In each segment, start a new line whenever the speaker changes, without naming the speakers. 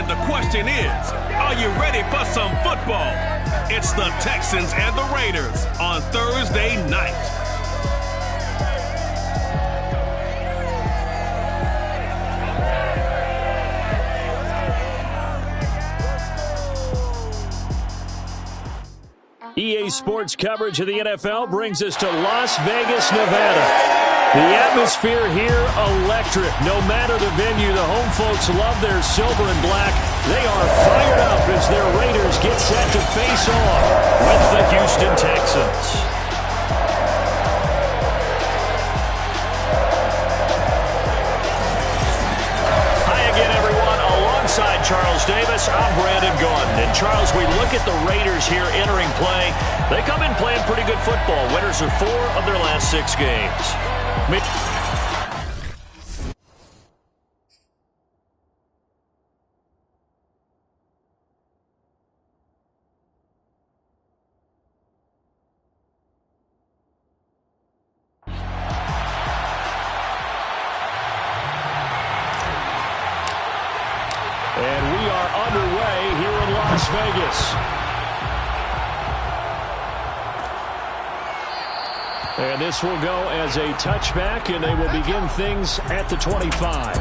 And the question is, are you ready for some football? It's the Texans and the Raiders on Thursday night.
EA Sports coverage of the NFL brings us to Las Vegas, Nevada. The atmosphere here, electric. No matter the venue, the home folks love their silver and black. They are fired up as their Raiders get set to face off with the Houston Texans. Alongside Charles Davis, I'm Brandon Gordon. And Charles, we look at the Raiders here entering play. They come in playing pretty good football. Winners of 4 of their last 6 games. And we are underway here in Las Vegas. And this will go as a touchback, and they will begin things at the 25.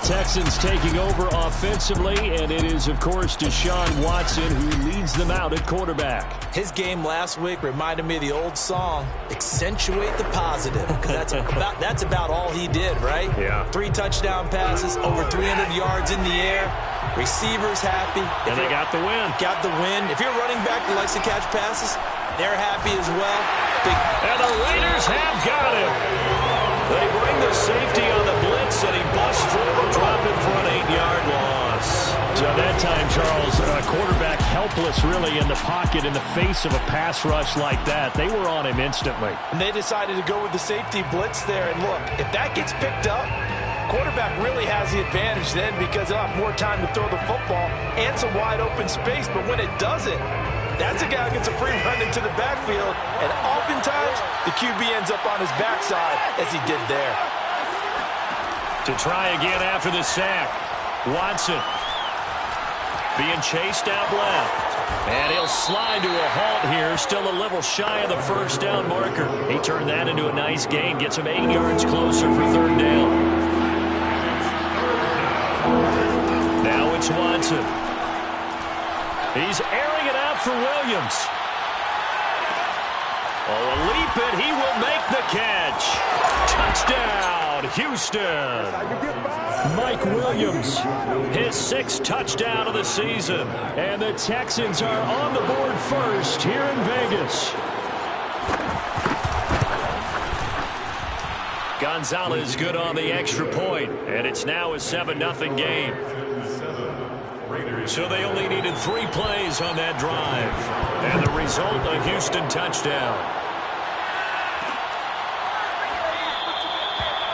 Texans taking over offensively, and it is, of course, Deshaun Watson who leads them out at quarterback.
His game last week reminded me of the old song, Accentuate the Positive, because that's about all he did, right?
Yeah.
3 touchdown passes, over 300 yards in the air, receivers happy.
And they got the win.
Got the win. If you're running back that likes to catch passes, they're happy as well.
And the Raiders have got him. They bring the safety on the blitz, and he busts through, dropping for an 8-yard loss. So that time, Charles, quarterback helpless really in the pocket in the face of a pass rush like that. They were on him instantly.
And they decided to go with the safety blitz there. And look, if that gets picked up, quarterback really has the advantage then because he'll have more time to throw the football and some wide open space. But when it doesn't, that's a guy who gets a free run into the backfield, and oftentimes the QB ends up on his backside as he did there.
To try again after the sack, Watson being chased out left. And he'll slide to a halt here, still a little shy of the first down marker. He turned that into a nice gain, gets him 8 yards closer for 3rd down. Now it's Watson. He's airing it out for Williams. Oh, a leap it. He will make the catch. Touchdown, Houston. Mike Williams, his 6th touchdown of the season. And the Texans are on the board first here in Vegas. Gonzalez good on the extra point, and it's now a 7-0 game. So they only needed 3 plays on that drive. And the result, a Houston touchdown.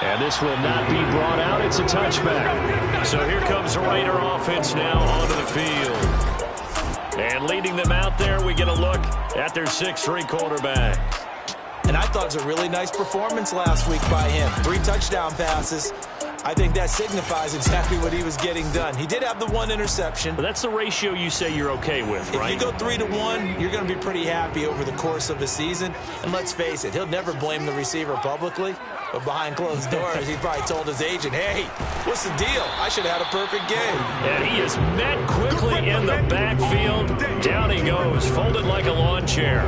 And this will not be brought out. It's a touchback. So here comes the Raider offense now onto the field. And leading them out there, we get a look at their 6'3" quarterback.
And I thought it was a really nice performance last week by him. 3 touchdown passes. I think that signifies exactly what he was getting done. He did have the 1 interception.
But that's the ratio you say you're okay with, right?
If you go 3-1, you're going to be pretty happy over the course of the season. And let's face it, he'll never blame the receiver publicly. But behind closed doors, he probably told his agent, hey, what's the deal? I should have had a perfect game.
And he is met quickly in the backfield. Down he goes, folded like a lawn chair.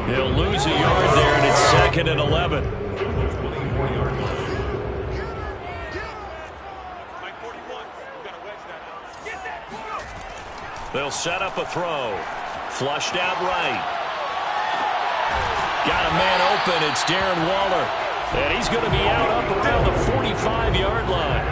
He'll lose a yard there, and it's 2nd and 11. They'll set up a throw. Flushed out right. Got a man open. It's Darren Waller. And he's going to be out up around the 45-yard line.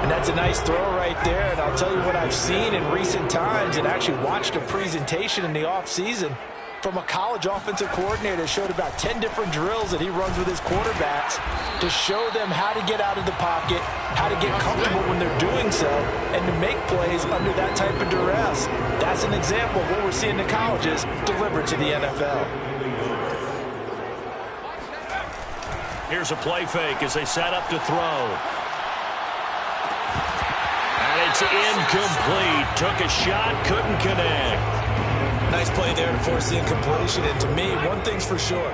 And that's a nice throw right there. And I'll tell you what I've seen in recent times and actually watched a presentation in the offseason from a college offensive coordinator that showed about 10 different drills that he runs with his quarterbacks to show them how to get out of the pocket, how to get comfortable when they're doing so, and to make plays under that type of duress. That's an example of what we're seeing in the colleges delivered to the NFL.
Here's a play fake as they set up to throw. And it It's incomplete. Took a shot, couldn't connect.
Nice play there to force the incompletion. And to me, one thing's for sure.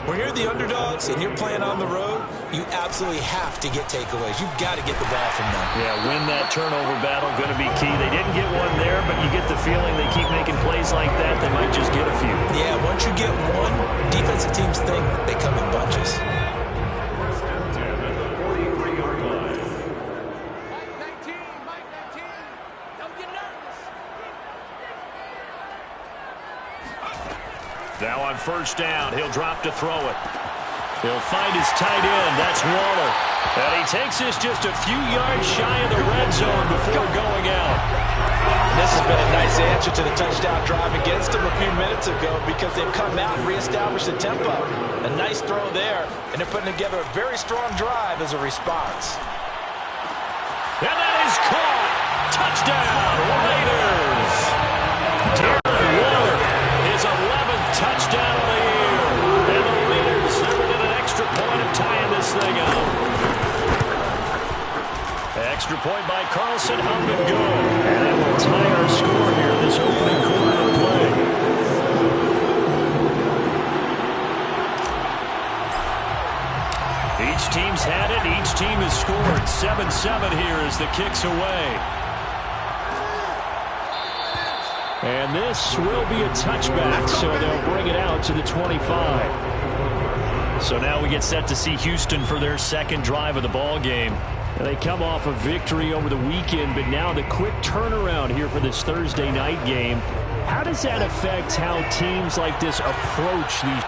When you're the underdogs and you're playing on the road, you absolutely have to get takeaways. You've got to get the ball from them.
Yeah, win that turnover battle, going to be key. They didn't get one there, but you get the feeling they keep making plays like that, they might just get a few.
Yeah, once you get one, defensive teams think they come in bunches.
Now on first down, he'll drop to throw it. He'll find his tight end. That's Waller. And he takes this just a few yards shy of the red zone before going out.
And this has been a nice answer to the touchdown drive against them a few minutes ago because they've come out and reestablished the tempo. A nice throw there, and they're putting together a very strong drive as a response.
And that is caught. Touchdown, Raiders. Darren Waller, his 11th touchdown of the year. And the Raiders, they're within an extra point of tying this thing up. Extra point by Carlson, up and go. And that will tie our score here this opening quarter of play. Each team's had it. Each team has scored. 7-7 here as the kick's away. And this will be a touchback, so they'll bring it out to the 25. So now we get set to see Houston for their second drive of the ball game. They come off a victory over the weekend, but now the quick turnaround here for this Thursday night game. How does that affect how teams like this approach these?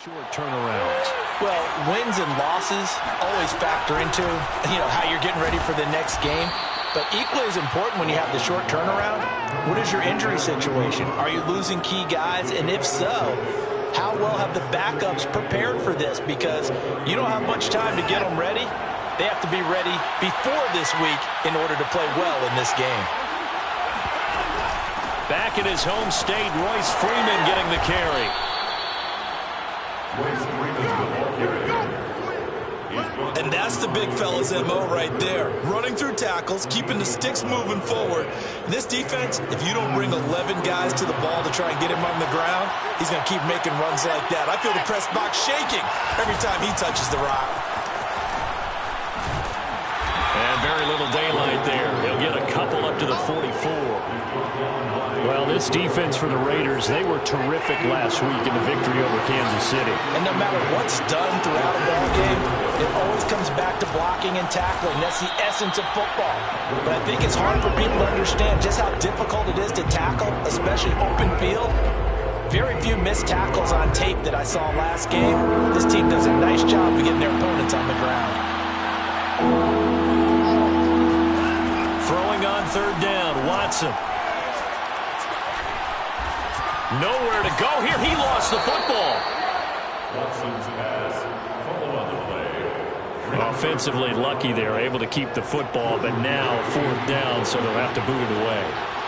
Short turnarounds.
Well, wins and losses always factor into, how you're getting ready for the next game. But equally as important when you have the short turnaround, what is your injury situation? Are you losing key guys? And if so, how well have the backups prepared for this? Because you don't have much time to get them ready. They have to be ready before this week in order to play well in this game.
Back in his home state, Royce Freeman getting the carry.
And that's the big fella's MO right there. Running through tackles, keeping the sticks moving forward. This defense, if you don't bring 11 guys to the ball to try and get him on the ground, he's going to keep making runs like that. I feel the press box shaking every time he touches the rock.
And very little daylight there. He'll get a couple up to the 44. Well, this defense for the Raiders, they were terrific last week in the victory over Kansas City.
And no matter what's done throughout a ball game, it always comes back to blocking and tackling. That's the essence of football. But I think it's hard for people to understand just how difficult it is to tackle, especially open field. Very few missed tackles on tape that I saw last game. This team does a nice job of getting their opponents on the ground.
Throwing on third down, Watson. Nowhere to go here. He lost the football.
Watson's pass. Follow on the play.
Offensively lucky there, able to keep the football, but now fourth down, so they'll have to boot it away.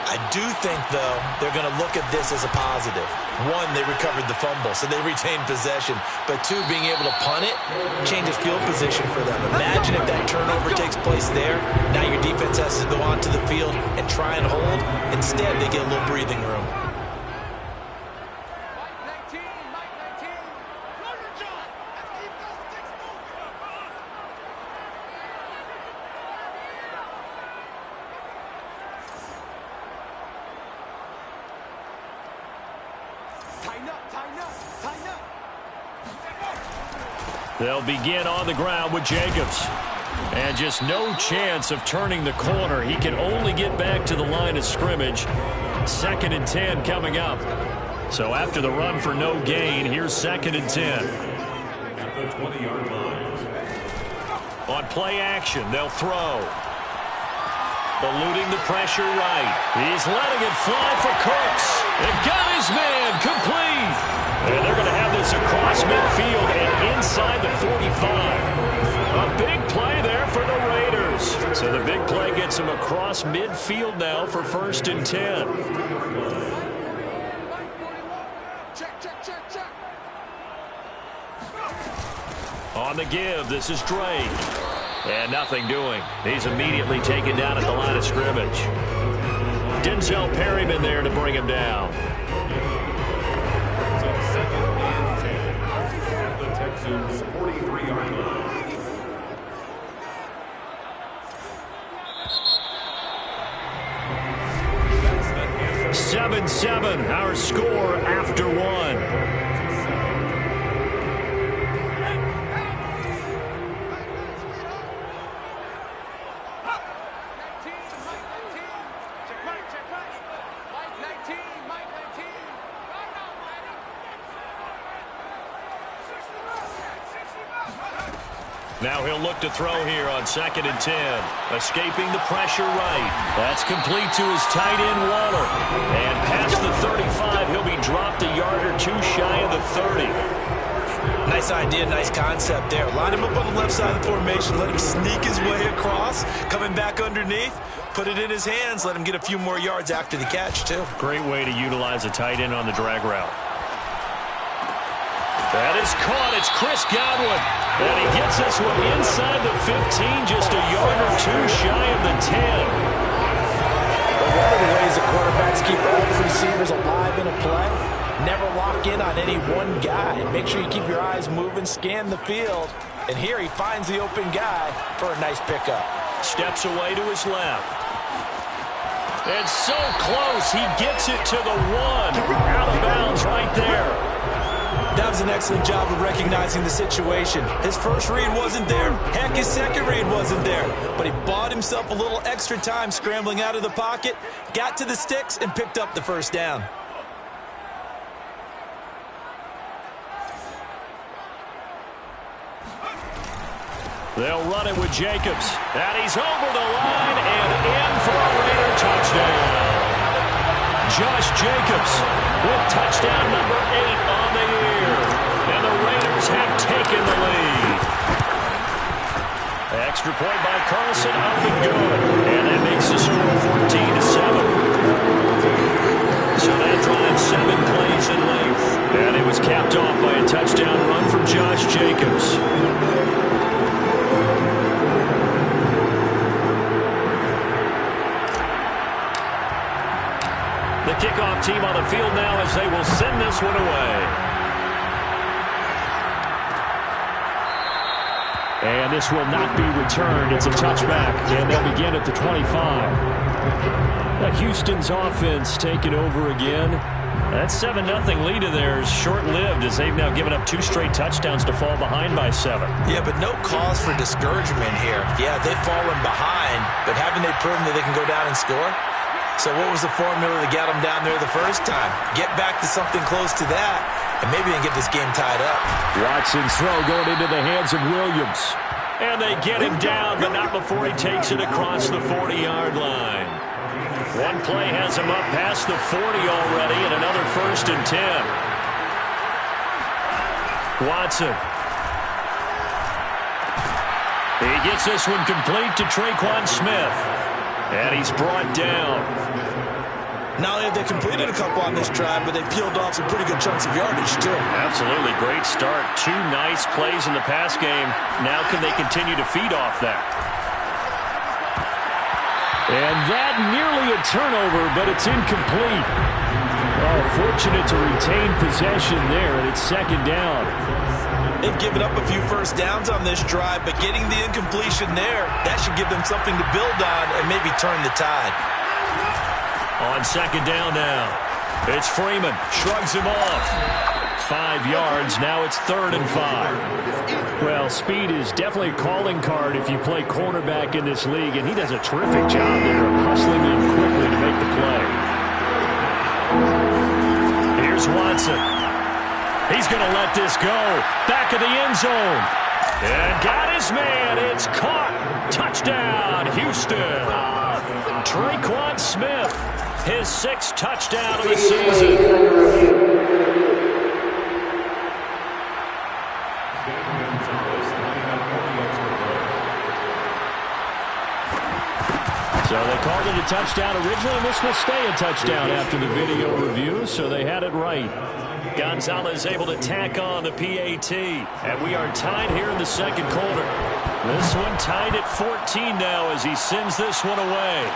I do think, though, they're going to look at this as a positive. One, they recovered the fumble, so they retained possession. But two, being able to punt it changes field position for them. Imagine if that turnover takes place there. Now your defense has to go onto the field and try and hold. Instead, they get a little breathing room.
They'll begin on the ground with Jacobs. And just no chance of turning the corner. He can only get back to the line of scrimmage. 2nd and 10 coming up. So after the run for no gain, here's 2nd and 10.
At the 20-yard line.
On play action, they'll throw. Eluding the pressure right. He's letting it fly for Cooks. And got his man complete. And they're going to have this across midfield and inside the 45. A big play there for the Raiders. So the big play gets him across midfield now for 1st and 10. On the give, this is Drake. And nothing doing. He's immediately taken down at the line of scrimmage. Denzel Perryman there to bring him down.
So 2nd and 10 at the Texans' 43-yard line.
7-7, our score after 1. Now he'll look to throw here on 2nd and 10. Escaping the pressure right. That's complete to his tight end, Waller. And past the 35, he'll be dropped a yard or two shy of the 30.
Nice idea, nice concept there. Line him up on the left side of the formation. Let him sneak his way across. Coming back underneath. Put it in his hands. Let him get a few more yards after the catch, too.
Great way to utilize a tight end on the drag route. That is caught. It's Chris Godwin. And he gets this one inside the 15, just a yard or two shy of the 10.
Well, one of the ways the quarterbacks keep all the receivers alive in a play, never lock in on any one guy. Make sure you keep your eyes moving, scan the field. And here he finds the open guy for a nice pickup.
Steps away to his left. And so close, he gets it to the 1. Out of bounds right there.
That was an excellent job of recognizing the situation. His first read wasn't there. Heck, his second read wasn't there. But he bought himself a little extra time scrambling out of the pocket, got to the sticks, and picked up the first down.
They'll run it with Jacobs. And he's over the line and in for a Raider touchdown. Josh Jacobs with touchdown number 8 on the year. And the Raiders have taken the lead. Extra point by Carlson, up and good. And that makes the score 14-7. So that drive 7 plays in length. And it was capped off by a touchdown run from Josh Jacobs. The kickoff team on the field now as they will send this one away. And this will not be returned. It's a touchback, and they'll begin at the 25. Houston's offense taking over again. That 7-0 lead of theirs short-lived as they've now given up 2 straight touchdowns to fall behind by 7.
Yeah, but no cause for discouragement here. Yeah, they've fallen behind, but haven't they proven that they can go down and score? So what was the formula that got them down there the first time? Get back to something close to that, and maybe they can get this game tied up.
Watson's throw going into the hands of Williams. And they get him down, but not before he takes it across the 40-yard line. One play has him up past the 40 already, and another 1st and 10. Watson. He gets this one complete to Traquan Smith. And he's brought down.
Not only have they completed a couple on this drive, but they peeled off some pretty good chunks of yardage, too.
Absolutely. Great start. 2 nice plays in the pass game. Now can they continue to feed off that? And that nearly a turnover, but it's incomplete. Oh, fortunate to retain possession there, and it's 2nd down.
They've given up a few first downs on this drive, but getting the incompletion there, that should give them something to build on and maybe turn the tide.
On 2nd down now. It's Freeman. Shrugs him off. 5 yards. Now it's 3rd and 5. Well, speed is definitely a calling card if you play quarterback in this league, and he does a terrific job there of hustling in quickly to make the play. Here's Watson. He's going to let this go. Back of the end zone. And got his man. It's caught. Touchdown, Houston. Traquan Smith, his 6th touchdown of the season. So they called it a touchdown originally, and this will stay a touchdown after the video review, so they had it right. Gonzalez able to tack on the PAT, and we are tied here in the second quarter. This one tied at 14 now as he sends this one away.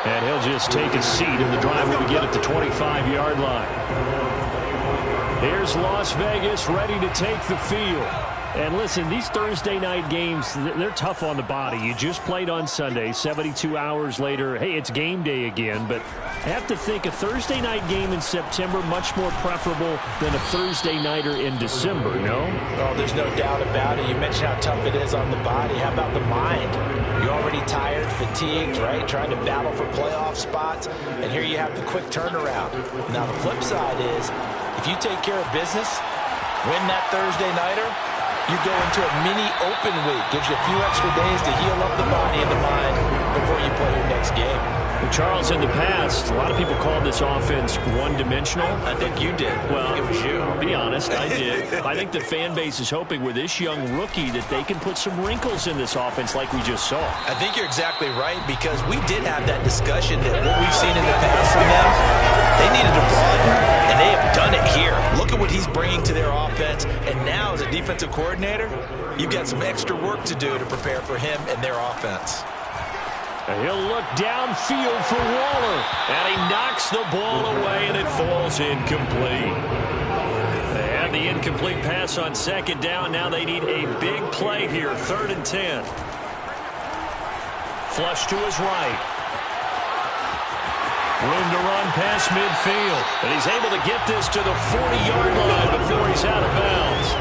And he'll just take a seat, and the drive will begin at the 25-yard line. Here's Las Vegas ready to take the field. And listen, these Thursday night games, they're tough on the body. You just played on Sunday, 72 hours later. Hey, it's game day again, but I have to think a Thursday night game in September much more preferable than a Thursday nighter in December, no?
Oh, there's no doubt about it. You mentioned how tough it is on the body. How about the mind? You're already tired, fatigued, right? Trying to battle for playoff spots, and here you have the quick turnaround. Now, the flip side is, if you take care of business, win that Thursday nighter, you go into a mini open week. Gives you a few extra days to heal up the body and the mind before you play your next game.
Well, Charles, in the past, a lot of people called this offense one-dimensional.
I think you did.
Well,
it was you.
I'll be honest, I did. I think the fan base is hoping with this young rookie that they can put some wrinkles in this offense like we just saw.
I think you're exactly right, because we did have that discussion that what we've seen in the past from them, they needed to broaden, and they have done it here. Look at what he's bringing to their offense, and now as a defensive coordinator, you've got some extra work to do to prepare for him and their offense.
He'll look downfield for Waller, and he knocks the ball away, and it falls incomplete. They had the incomplete pass on second down. Now they need a big play here, 3rd and 10. Flush to his right. Room to run past midfield, and he's able to get this to the 40-yard line before he's out of bounds.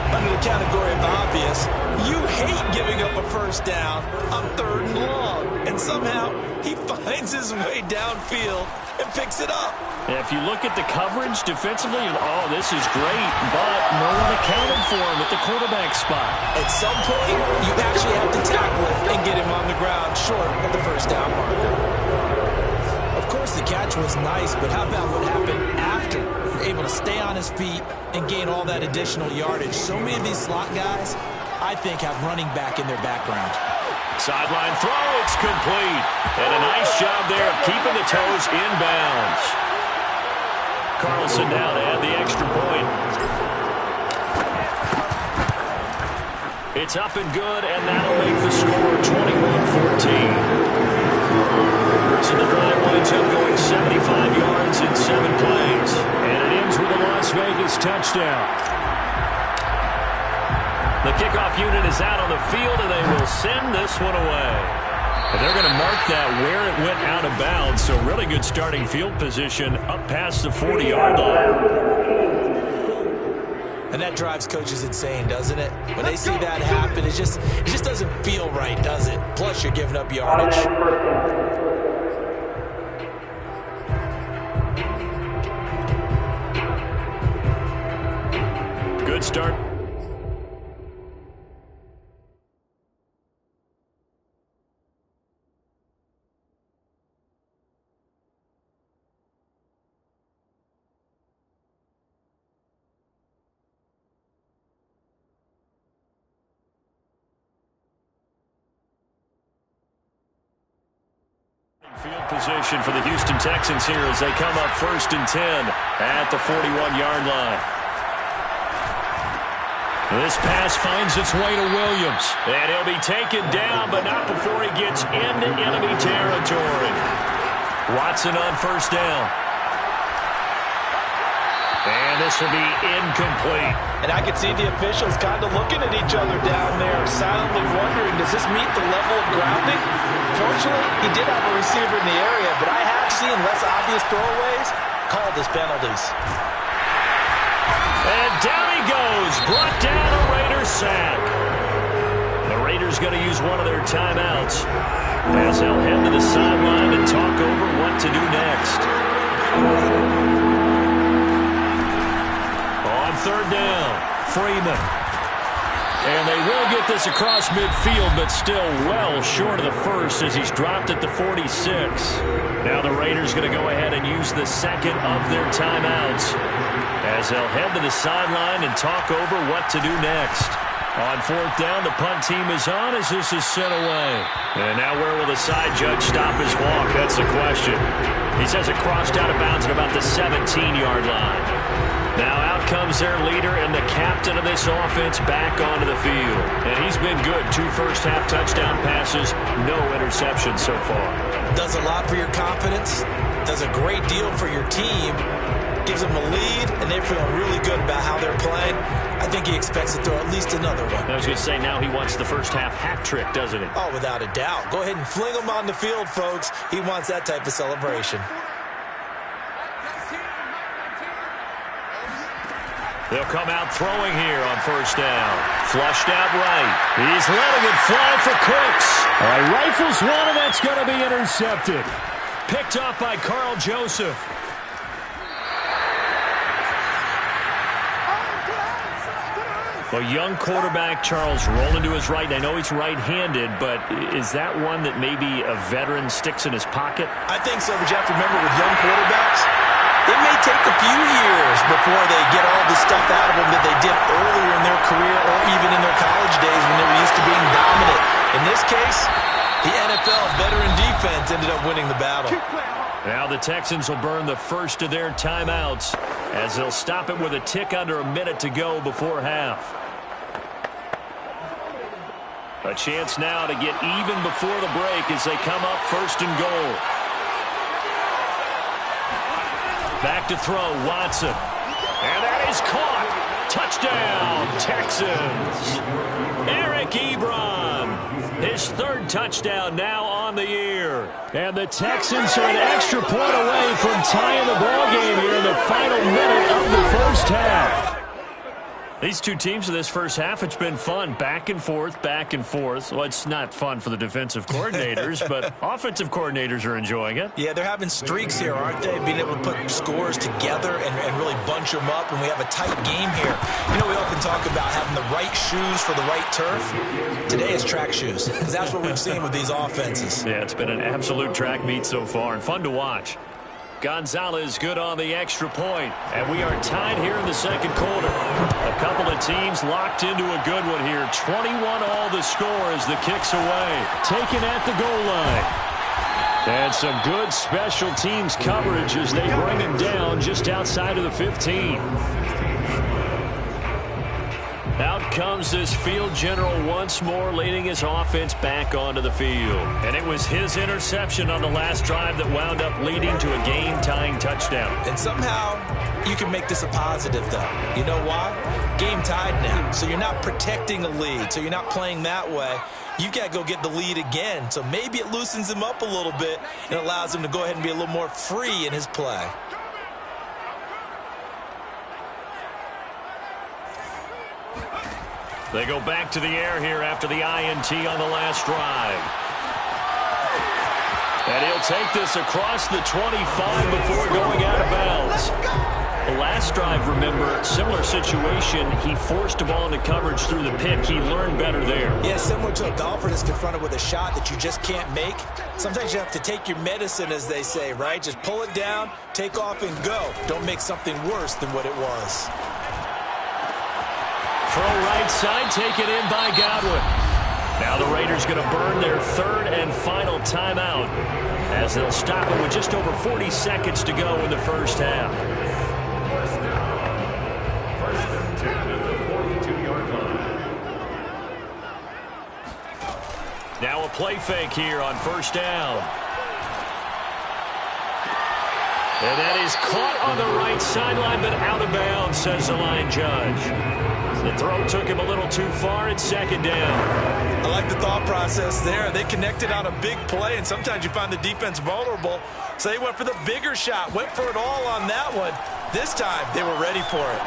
Under the category of obvious, you hate giving up a first down on 3rd and long, and somehow he finds his way downfield and picks it up.
And if you look at the coverage defensively, oh, this is great, but no one accounted for him at the quarterback spot.
At some point, you actually have to tackle it and get him on the ground short of the first down marker. Of course, the catch was nice, but how about what happened after? Able to stay on his feet and gain all that additional yardage. So many of these slot guys, I think, have running back in their background.
Sideline throw, it's complete. And a nice job there of keeping the toes inbounds. Carlson now to add the extra point. It's up and good, and that'll make the score 21-14. So the drive winds up going 75 yards in 7 plays. And it ends with a Las Vegas touchdown. The kickoff unit is out on the field, and they will send this one away. And they're going to mark that where it went out of bounds. So really good starting field position up past the 40-yard line.
And that drives coaches insane, doesn't it? When they see that happen, it just doesn't feel right, does it? Plus, you're giving up yardage.
Good start. Field position for the Houston Texans here as they come up 1st and 10 at the 41-yard line. This pass finds its way to Williams, and he'll be taken down, but not before he gets into enemy territory. Watson on 1st down. And this will be incomplete.
And I can see the officials kind of looking at each other down there, silently wondering, does this meet the level of grounding? Fortunately, he did have a receiver in the area, but I have seen less obvious throwaways called as penalties.
And down he goes, brought down a Raiders sack. The Raiders going to use one of their timeouts as they'll head to the sideline and talk over what to do next. On 3rd down, Freeman. And they will get this across midfield, but still well short of the first as he's dropped at the 46. Now the Raiders going to go ahead and use the second of their timeouts as they'll head to the sideline and talk over what to do next. On fourth down, the punt team is on as this is sent away. And now where will the side judge stop his walk? That's the question. He says it crossed out of bounds at about the 17-yard line. Now out comes their leader and the captain of this offense back onto the field. And he's been good. 2 first-half touchdown passes, no interceptions so far.
Does a lot for your confidence, does a great deal for your team, gives them a lead, and they're feeling really good about how they're playing. I think he expects to throw at least another one.
I was going to say, now he wants the first-half hat trick, doesn't he?
Oh, without a doubt. Go ahead and fling him on the field, folks. He wants that type of celebration.
They'll come out throwing here on first down. Flushed out right. He's letting it fly for Cooks.
All right, rifles one, and that's going to be intercepted.
Picked up by Carl Joseph. A young quarterback, Charles, rolling to his right. I know he's right-handed, but is that one that maybe a veteran sticks in his pocket?
I think so, but you have to remember with young quarterbacks, it may take a few years before they get all the stuff out of them that they did earlier in their career or even in their college days when they were used to being dominant. In this case, the NFL veteran defense ended up winning the battle.
Now the Texans will burn the first of their timeouts as they'll stop it with a tick under a minute to go before half. A chance now to get even before the break as they come up first and goal. Back to throw, Watson. And that is caught. Touchdown, Texans. Eric Ebron, his third touchdown now on the year.
And the Texans are an extra point away from tying the ball game here in the final minute of the first half.
These two teams in this first half, it's been fun. Back and forth, back and forth. Well, it's not fun for the defensive coordinators, but offensive coordinators are enjoying it.
Yeah, they're having streaks here, aren't they? Being able to put scores together and really bunch them up, and we have a tight game here. You know, we often talk about having the right shoes for the right turf. Today is track shoes. That's what we've seen with these offenses.
Yeah, it's been an absolute track meet so far, and fun to watch. Gonzalez good on the extra point, and we are tied here in the second quarter. A couple of teams locked into a good one here. 21 all the score as the kick's away.
Taken at the goal line. And some good special teams coverage as they bring him down just outside of the 15.
Out comes this field general once more, leading his offense back onto the field. And it was his interception on the last drive that wound up leading to a game-tying touchdown.
And somehow you can make this a positive, though. You know why? Game tied now. So you're not protecting a lead. So you're not playing that way. You've got to go get the lead again. So maybe it loosens him up a little bit and allows him to go ahead and be a little more free in his play.
They go back to the air here after the INT on the last drive. And he'll take this across the 25 before going out of bounds. The last drive, remember, similar situation. He forced a ball into coverage through the pick. He learned better there.
Yeah, similar to a golfer that's confronted with a shot that you just can't make. Sometimes you have to take your medicine, as they say, right? Just pull it down, take off, and go. Don't make something worse than what it was.
Throw right side, taken in by Godwin. Now the Raiders going to burn their third and final timeout as they'll stop it with just over 40 seconds to go in the first half.
First and 10 at the 42-yard line.
Now a play fake here on first down. And that is caught on the right sideline, but out of bounds, says the line judge. The throw took him a little too far. It's second down.
I like the thought process there. They connected on a big play, and sometimes you find the defense vulnerable. So they went for the bigger shot, went for it all on that one. This time, they were ready for it.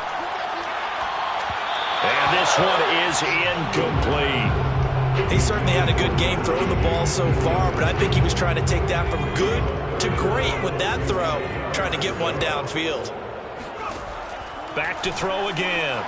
And this one is incomplete.
He certainly had a good game throwing the ball so far, but I think he was trying to take that from good to great with that throw, trying to get one downfield.
Back to throw again.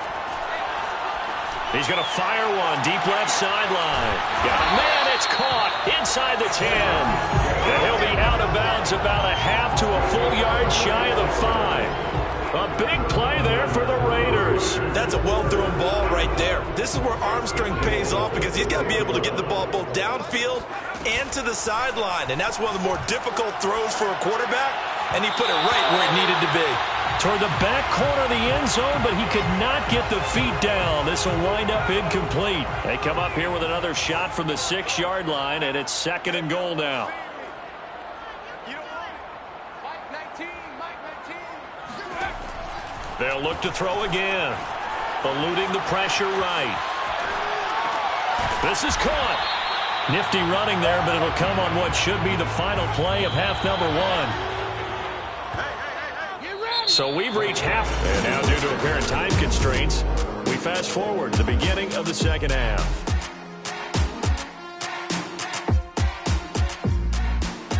He's going to fire one deep left sideline. Got a man, it's caught inside the 10. And he'll be out of bounds about a half to a full yard shy of the 5. A big play there for the Raiders.
That's a well-thrown ball right there. This is where arm strength pays off because he's got to be able to get the ball both downfield and to the sideline. And that's one of the more difficult throws for a quarterback. And he put it right where it needed to be.
Toward the back corner of the end zone, but he could not get the feet down. This will wind up incomplete. They come up here with another shot from the 6-yard line, and it's 2nd and goal now. They'll look to throw again. Eluding the pressure right. This is caught. Nifty running there, but it'll come on what should be the final play of half number 1. So we've reached half. And now due to apparent time constraints, we fast forward to the beginning of the second half.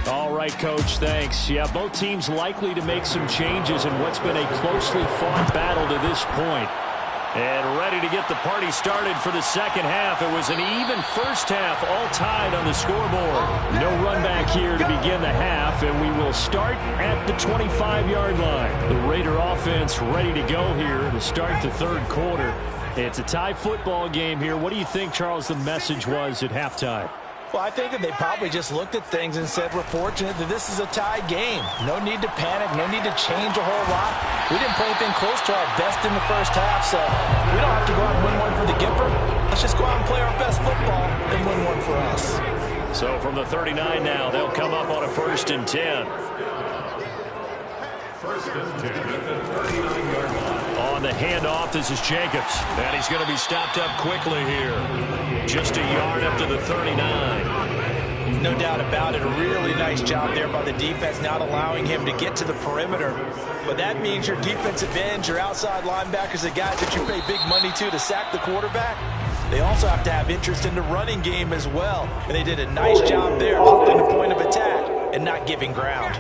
All right, Coach, thanks. Yeah, both teams likely to make some changes in what's been a closely fought battle to this point. And ready to get the party started for the second half. It was an even first half, all tied on the scoreboard. No run back here to begin the half, and we will start at the 25-yard line. The Raider offense ready to go here to start the third quarter. It's a tie football game here. What do you think, Charles, the message was at halftime?
Well, I think that they probably just looked at things and said, we're fortunate that this is a tie game. No need to panic. No need to change a whole lot. We didn't play anything close to our best in the first half, so we don't have to go out and win one for the Gipper. Let's just go out and play our best football and win one for us.
So from the 39 now, they'll come up on a 1st and 10.
1st and 10 at the 39-yard line.
On the handoff, this is Jacobs. And he's going to be stopped up quickly here. Just a yard up to the 39.
No doubt about it. A really nice job there by the defense, not allowing him to get to the perimeter. But that means your defensive ends, your outside linebackers, the guys that you pay big money to sack the quarterback, they also have to have interest in the running game as well. And they did a nice job there holding the point of attack and not giving ground.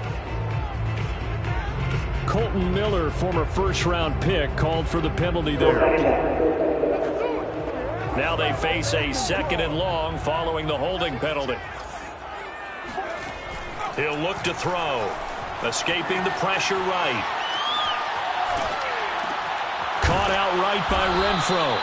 Colton Miller, former first-round pick, called for the penalty there.
Now they face a 2nd and long following the holding penalty. He'll look to throw. Escaping the pressure right. Caught out right by Renfro.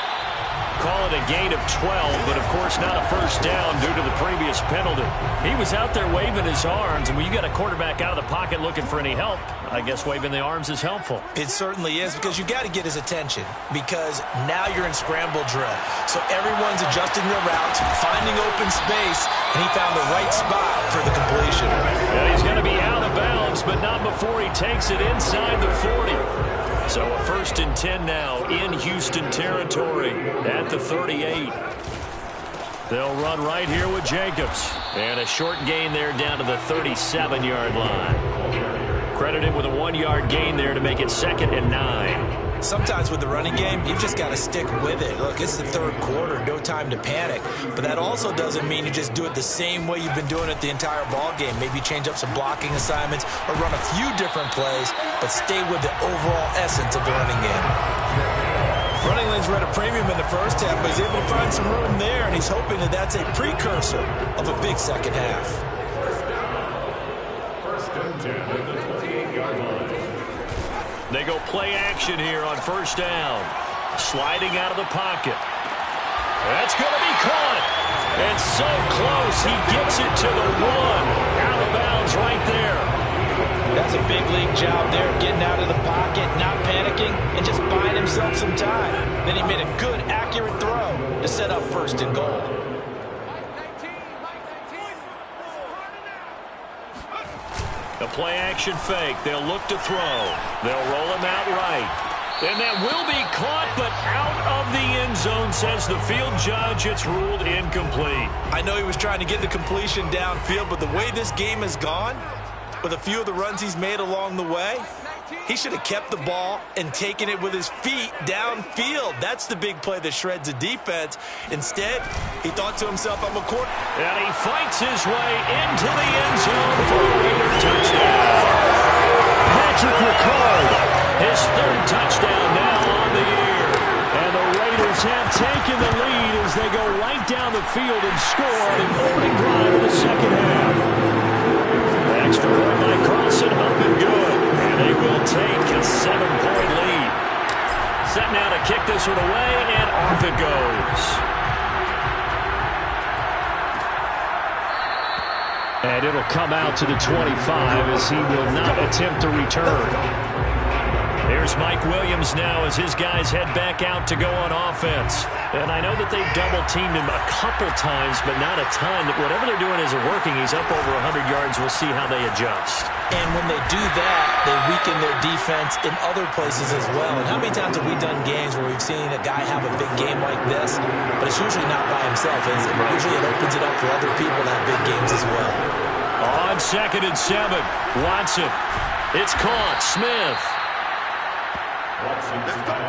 Call it a gain of 12, but of course not a first down due to the previous penalty. He was out there waving his arms, and when you got a quarterback out of the pocket looking for any help, I guess waving the arms is helpful.
It certainly is, because you got to get his attention, because now you're in scramble drill. So everyone's adjusting their routes, finding open space, and he found the right spot for the completion.
Yeah, he's going to be out of bounds, but not before he takes it inside the 40. So a 1st and 10 now in Houston territory at the 38. They'll run right here with Jacobs. And a short gain there down to the 37-yard line. Credited with a 1-yard gain there to make it 2nd and 9.
Sometimes with the running game, you've just got to stick with it. Look, it's the third quarter, no time to panic. But that also doesn't mean you just do it the same way you've been doing it the entire ball game. Maybe change up some blocking assignments or run a few different plays, but stay with the overall essence of the running game. Running lanes were at a premium in the first half, but he's able to find some room there, and he's hoping that that's a precursor of a big second half.
1st and 10 at the 28-yard line.
They go play action here on 1st down. Sliding out of the pocket. That's going to be caught. And so close, he gets it to the 1. Out of bounds right there.
That's a big league job there, getting out of the pocket, not panicking, and just buying himself some time. Then he made a good, accurate throw to set up 1st and goal.
The play action fake. They'll look to throw. They'll roll him out right. And that will be caught, but out of the end zone, says the field judge. It's ruled incomplete.
I know he was trying to get the completion downfield, but the way this game has gone, with a few of the runs he's made along the way, he should have kept the ball and taken it with his feet downfield. That's the big play that shreds the defense. Instead, he thought to himself, I'm a quarter.
And he fights his way into the end zone for a Raider touchdown. Patrick Ricard, his 3rd touchdown now on the year. And the Raiders Raiders have taken the lead as they go right down the field and score on an opening drive in the second half. Extra point by Carlson, up and good. And they will take a 7-point lead. Set now to kick this one away, and off it goes. And it'll come out to the 25 as he will not attempt to return. Here's Mike Williams now as his guys head back out to go on offense. And I know that they've double-teamed him a couple times, but not a ton. Whatever they're doing isn't working. He's up over 100 yards. We'll see how they adjust.
And when they do that, they weaken their defense in other places as well. And how many times have we done games where we've seen a guy have a big game like this, but it's usually not by himself, is it? Usually it opens it up for other people to have big games as well.
On 2nd and 7, Watson. It's caught. Smith.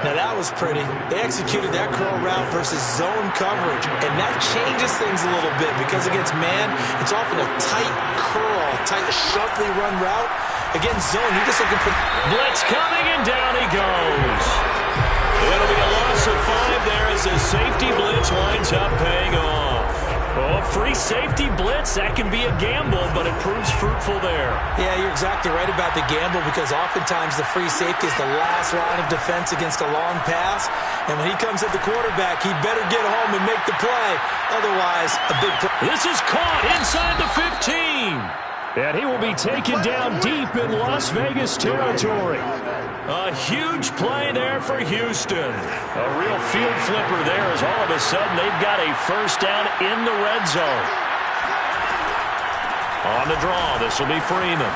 Now that was pretty. They executed that curl route versus zone coverage, and that changes things a little bit because against man, it's often a tight curl, tight, sharply run route. Against zone, you're just looking for...
Blitz coming, and down he goes. It'll be a loss of 5 there as the safety blitz winds up paying off. Oh, free safety blitz, that can be a gamble, but it proves fruitful there.
Yeah, you're exactly right about the gamble because oftentimes the free safety is the last line of defense against a long pass. And when he comes at the quarterback, he better get home and make the play. Otherwise, a big play.
This is caught inside the 15. And he will be taken down deep in Las Vegas territory. A huge play there for Houston. A real field flipper there as all of a sudden they've got a first down in the red zone. On the draw, this will be Freeman.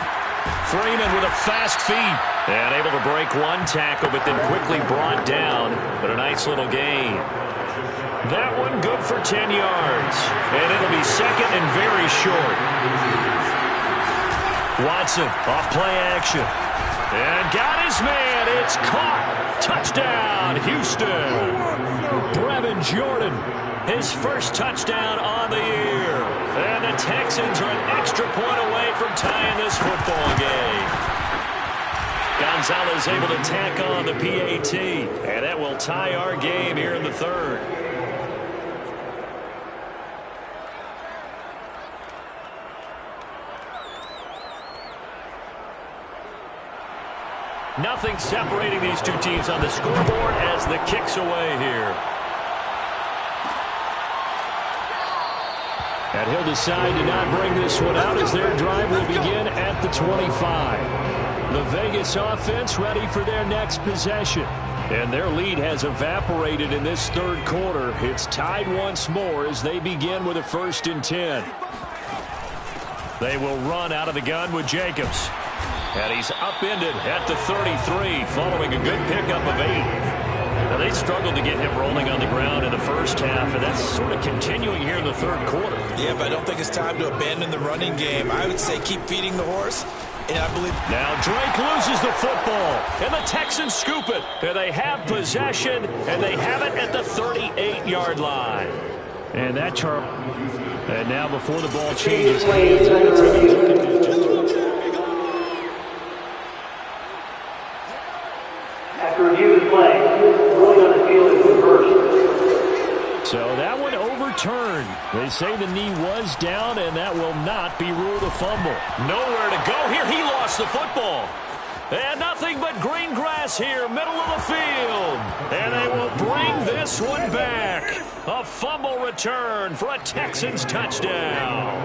Freeman with a fast feet. And able to break one tackle, but then quickly brought down. But a nice little gain. That one good for 10 yards. And it'll be second and very short. Watson, off play action. And got his man. It's caught. Touchdown, Houston. Brevin Jordan, his first touchdown on the year. And the Texans are an extra point away from tying this football game. Gonzalez able to tack on the PAT. And that will tie our game here in the third. Nothing separating these two teams on the scoreboard as the kick's away here. And he'll decide to not bring this one out as their drive will begin at the 25. The Vegas offense ready for their next possession. And their lead has evaporated in this third quarter. It's tied once more as they begin with a 1st and 10. They will run out of the gun with Jacobs. And he's upended at the 33 following a good pickup of 8. Now, they struggled to get him rolling on the ground in the first half, and that's sort of continuing here in the third quarter.
Yeah, but I don't think it's time to abandon the running game. I would say keep feeding the horse, and I believe...
Now Drake loses the football, and the Texans scoop it. And they have possession, and they have it at the 38-yard line. And that chart... And now before the ball changes hands, I'm going to take a look at this just
After review of the play, ruling on the field is reversed.
So that one overturned. They say the knee was down, and that will not be ruled a fumble. Nowhere to go here. He lost the football. And nothing but green grass here, middle of the field. And they will bring this one back. A fumble return for a Texans touchdown.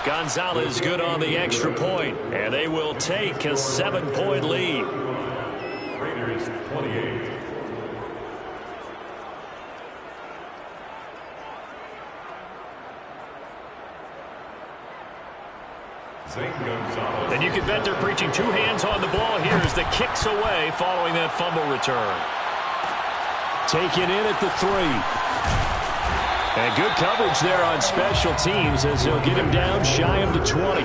Gonzalez good on the extra point, and they will take a 7-point lead.
Raiders 28.
And you can bet they're preaching 2 hands on the ball here as the kick's away following that fumble return. Taken in at the 3. And good coverage there on special teams as they'll get him down shy of the 20.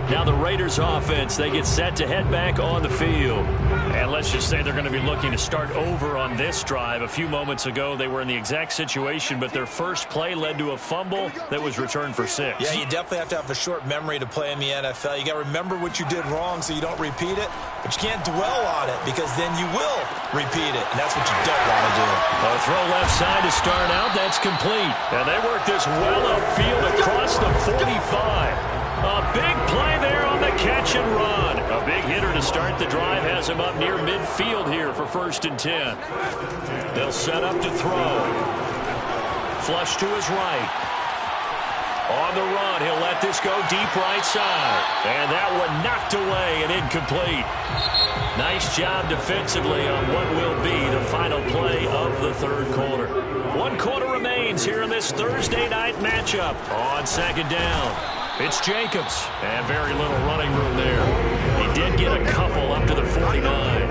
Now the Raiders offense, they get set to head back on the field. And let's just say they're going to be looking to start over on this drive. A few moments ago, they were in the exact situation, but their first play led to a fumble that was returned for 6.
Yeah, you definitely have to have a short memory to play in the NFL. You got to remember what you did wrong so you don't repeat it, but you can't dwell on it because then you will repeat it, and that's what you don't want to do.
A throw left side to start out. That's complete. And they work this well upfield across the 45. A big play there on the catch and run. A big hitter to start the drive has him up near midfield here for 1st and 10. They'll set up to throw. Flush to his right. On the run, he'll let this go deep right side. And that one knocked away and incomplete. Nice job defensively on what will be the final play of the 3rd quarter. 1 quarter remains here in this Thursday night matchup. On 2nd down. It's Jacobs, and very little running room there. He did get a couple up to the 49.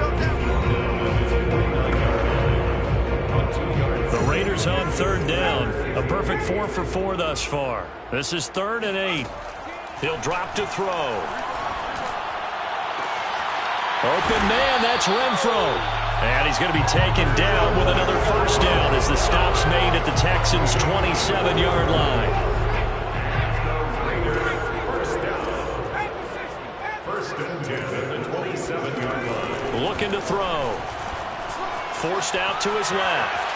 The Raiders on 3rd down. A perfect 4 for 4 thus far. This is 3rd and 8. He'll drop to throw. Open man, that's Renfro. And he's going to be taken down with another 1st down as the stop's made at the Texans' 27-yard line. Looking to throw. Forced out to his left.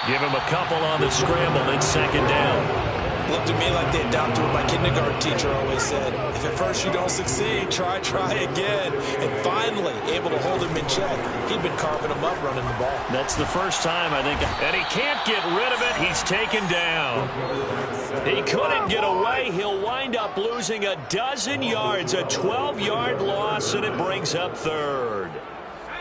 Give him a couple on the scramble. It's 2nd down.
Looked to me like they adopted what my kindergarten teacher always said. If at first you don't succeed, try again. And finally, able to hold him in check. He'd been carving him up running the ball.
That's the first time, I think. And he can't get rid of it. He's taken down. He couldn't get away. He'll wind up losing a dozen yards. A 12-yard loss, and it brings up 3rd.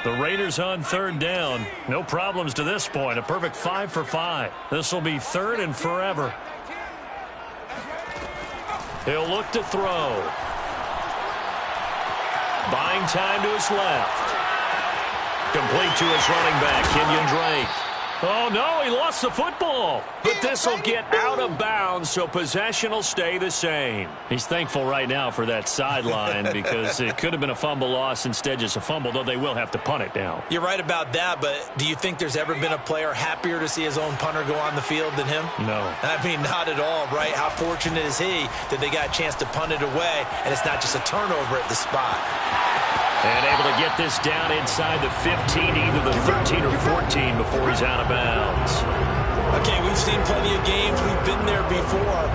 The Raiders on 3rd down. No problems to this point. A perfect 5 for 5. This will be 3rd and forever. He'll look to throw. Buying time to his left. Complete to his running back, Kenyon Drake. Oh, no, he lost the football. But this will get out of bounds, so possession will stay the same. He's thankful right now for that sideline because it could have been a fumble loss, instead just a fumble, though they will have to punt it down.
You're right about that, but do you think there's ever been a player happier to see his own punter go on the field than him?
No.
I mean, not at all, right? How fortunate is he that they got a chance to punt it away, and it's not just a turnover at the spot.
And able to get this down inside the 15, either the 13 or 14 before he's out of bounds.
Okay, we've seen plenty of games. We've been there before.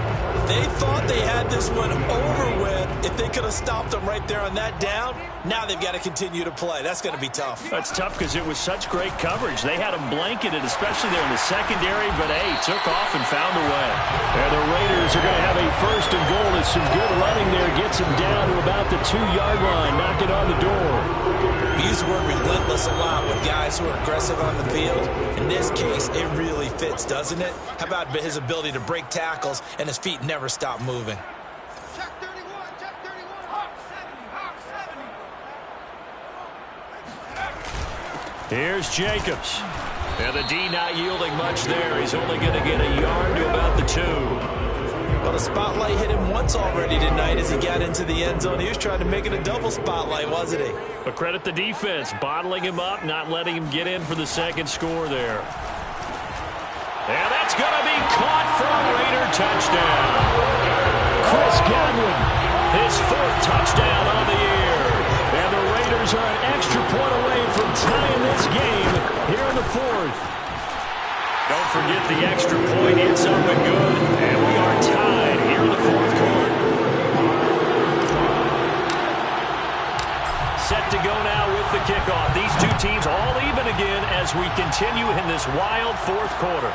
They thought they had this one over with. If they could have stopped them right there on that down, now they've got to continue to play. That's going to be tough.
That's tough because it was such great coverage. They had them blanketed, especially there in the secondary, but, hey, took off and found a way. And the Raiders are going to have a 1st and goal. As some good running there gets them down to about the 2-yard line, knocking on the door.
We use the word relentless a lot with guys who are aggressive on the field. In this case, it really fits, doesn't it? How about his ability to break tackles and his feet never stop moving?
Check 31, check 31. Hawk 70, Hawk 70.
Here's Jacobs. And the D not yielding much there. He's only going to get a yard to about the 2.
Well, the spotlight hit him once already tonight as he got into the end zone. He was trying to make it a double spotlight, wasn't he?
But credit the defense, bottling him up, not letting him get in for the 2nd score there. And that's going to be caught for a Raider touchdown. Chris Godwin, his 4th touchdown on the year. And the Raiders are an extra point away from tying this game here in the 4th. Don't forget the extra point. It's up and good. And we are tied here in the 4th quarter. Set to go now with the kickoff. These two teams all even again as we continue in this wild 4th quarter.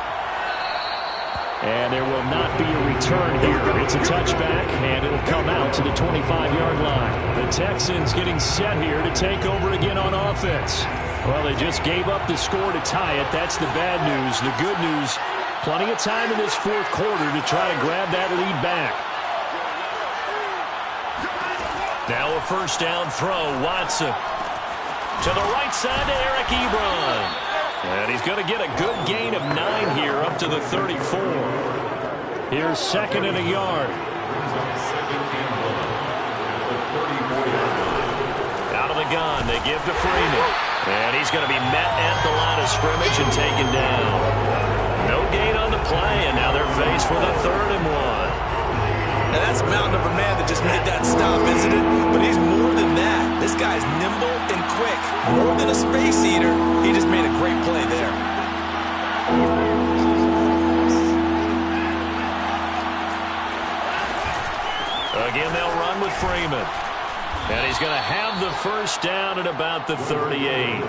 And there will not be a return here. It's a touchback, and it'll come out to the 25-yard line. The Texans getting set here to take over again on offense. Well, they just gave up the score to tie it. That's the bad news. The good news, plenty of time in this 4th quarter to try to grab that lead back. Now a 1st down throw. Watson to the right side to Eric Ebron. And he's going to get a good gain of 9 here up to the 34. Here's 2nd and a yard. Out of the gun, they give to Freeman. And he's going to be met at the line of scrimmage and taken down. No gain on the play, and now they're faced with a 3rd and 1.
Now that's a mountain of a man that just made that stop, isn't it? But he's more than that. This guy's nimble and quick. More than a space eater, he just made a great play there.
Again, they'll run with Freeman. And he's going to have the first down at about the 38.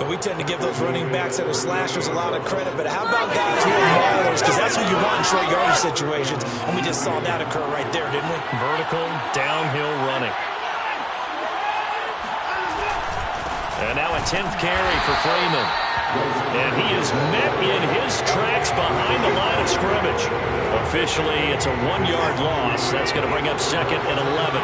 But we tend to give those running backs that are slashers a lot of credit. But how about guys who are maulers? Because that's what you want in short yardage situations. And we just saw that occur right there, didn't we?
Vertical, downhill running. And now a 10th carry for Freeman. And he is met in his tracks behind the line of scrimmage. Officially, it's a 1-yard loss. That's going to bring up 2nd and 11.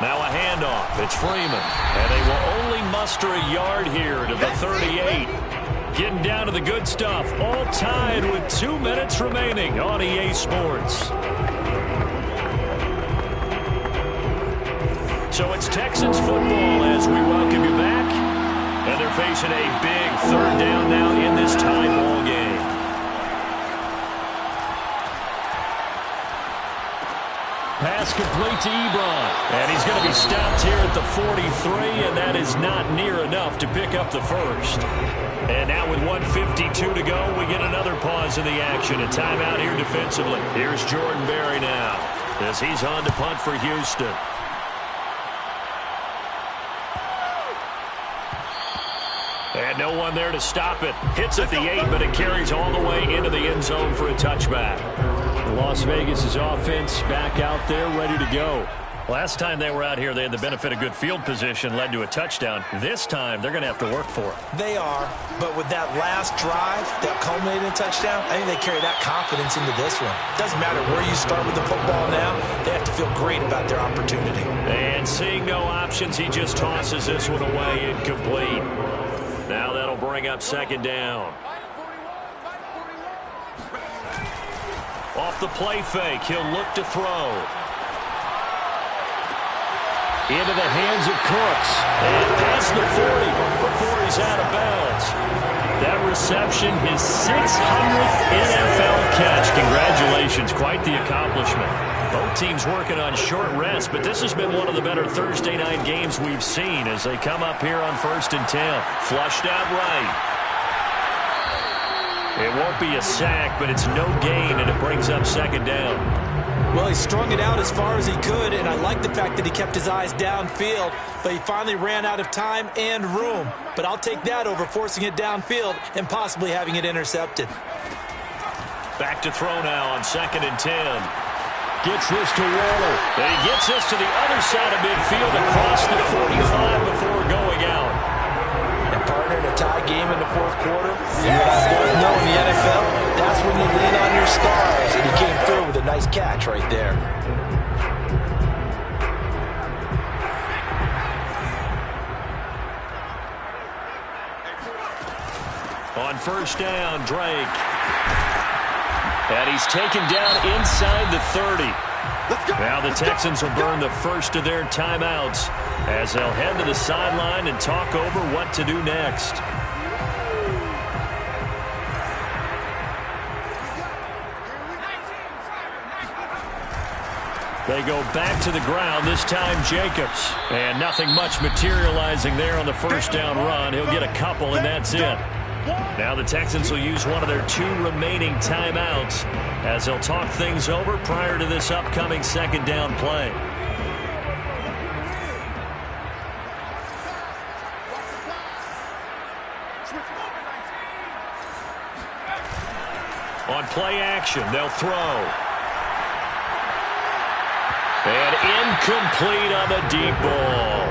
Now a handoff. It's Freeman. And they will only muster a yard here to the 38. Getting down to the good stuff. All tied with 2 minutes remaining on EA Sports. So it's Texans football as we welcome you back. And they're facing a big 3rd down now in this tie ball game. Pass complete to Ebron. And he's going to be stopped here at the 43, and that is not near enough to pick up the first. And now with 1:52 to go, we get another pause in the action. A timeout here defensively. Here's Jordan Berry now as he's on to punt for Houston. And no one there to stop it. Hits at the 8, but it carries all the way into the end zone for a touchback.
Las Vegas' offense back out there, ready to go.
Last time they were out here, they had the benefit of good field position, led to a touchdown. This time, they're going to have to work for it.
They are, but with that last drive that culminated in a touchdown, I think they carry that confidence into this one. Doesn't matter where you start with the football now, they have to feel great about their opportunity.
And seeing no options, he just tosses this one away incomplete. Now that'll bring up 2nd down. Off the play fake, he'll look to throw. Into the hands of Cooks. And past the 40 before he's out of bounds. That reception, his 600th NFL catch. Congratulations, quite the accomplishment. Both teams working on short rest, but this has been one of the better Thursday night games we've seen as they come up here on 1st and 10. Flushed out right. It won't be a sack, but it's no gain, and it brings up 2nd down.
Well, he strung it out as far as he could, and I like the fact that he kept his eyes downfield, but he finally ran out of time and room. But I'll take that over forcing it downfield and possibly having it intercepted.
Back to throw now on 2nd and 10. Gets this to Waller. And he gets this to the other side of midfield across the 45 before going out.
And partner, in a tie game in the 4th quarter, you and I both know in the NFL, that's when you lean on your stars, and he came through with a nice catch right there.
On 1st down, Drake. And he's taken down inside the 30. Now the Texans will burn the first of their timeouts as they'll head to the sideline and talk over what to do next. They go back to the ground, this time Jacobs. And nothing much materializing there on the 1st down run. He'll get a couple, and that's it. Now the Texans will use one of their 2 remaining timeouts as they'll talk things over prior to this upcoming 2nd down play. On play action, they'll throw. And incomplete on the deep ball.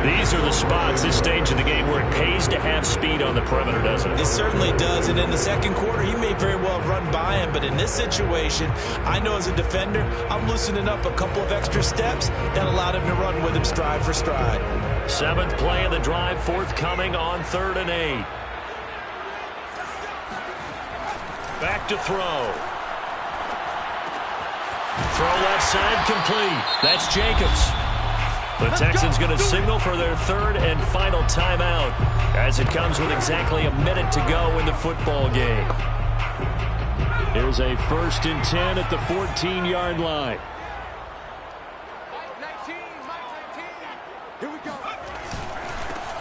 These are the spots, this stage of the game, where it pays to have speed on the perimeter, doesn't it?
It certainly does, and in the 2nd quarter, he may very well run by him, but in this situation, I know as a defender, I'm loosening up a couple of extra steps that allowed him to run with him stride for stride.
7th play of the drive, forthcoming on 3rd and 8. Back to throw. Throw left side complete. That's Jacobs. The Texans going to signal for their third and final timeout as it comes with exactly a minute to go in the football game. Here's a 1st and 10 at the 14-yard line.
Here we go.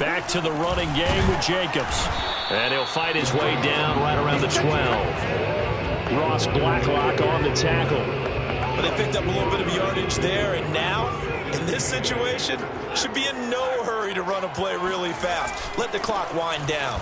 Back to the running game with Jacobs. And he'll fight his way down right around the 12. Ross Blacklock on the tackle.
But they picked up a little bit of yardage there, and now, in this situation, should be in no hurry to run a play really fast. Let the clock wind down.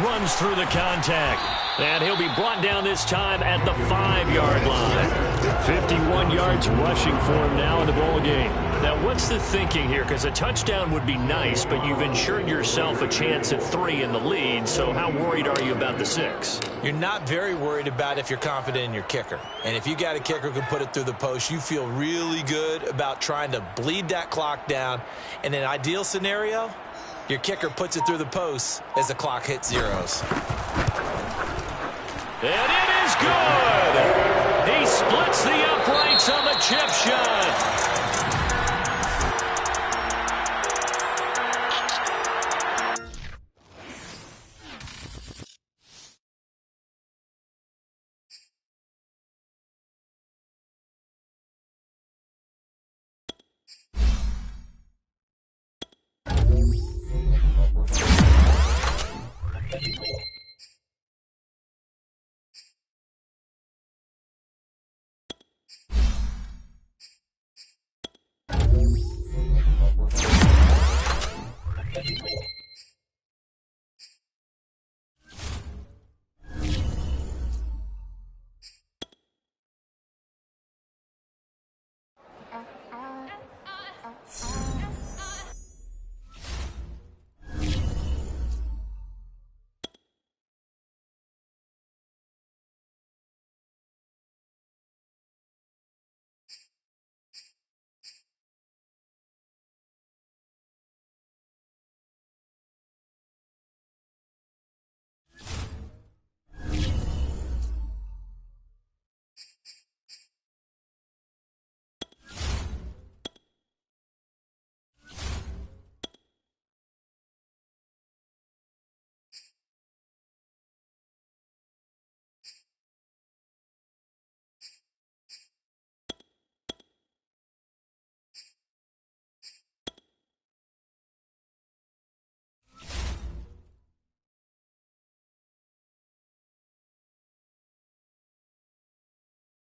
Runs through the contact. And he'll be brought down this time at the 5-yard line. 51 yards rushing for him now in the ball game. Now, what's the thinking here? Because a touchdown would be nice, but you've ensured yourself a chance at 3 in the lead, so how worried are you about the 6?
You're not very worried about if you're confident in your kicker. And if you got a kicker who can put it through the post, you feel really good about trying to bleed that clock down. In an ideal scenario, your kicker puts it through the post as the clock hits zeros.
And it is good. He splits the uprights on the chip shot.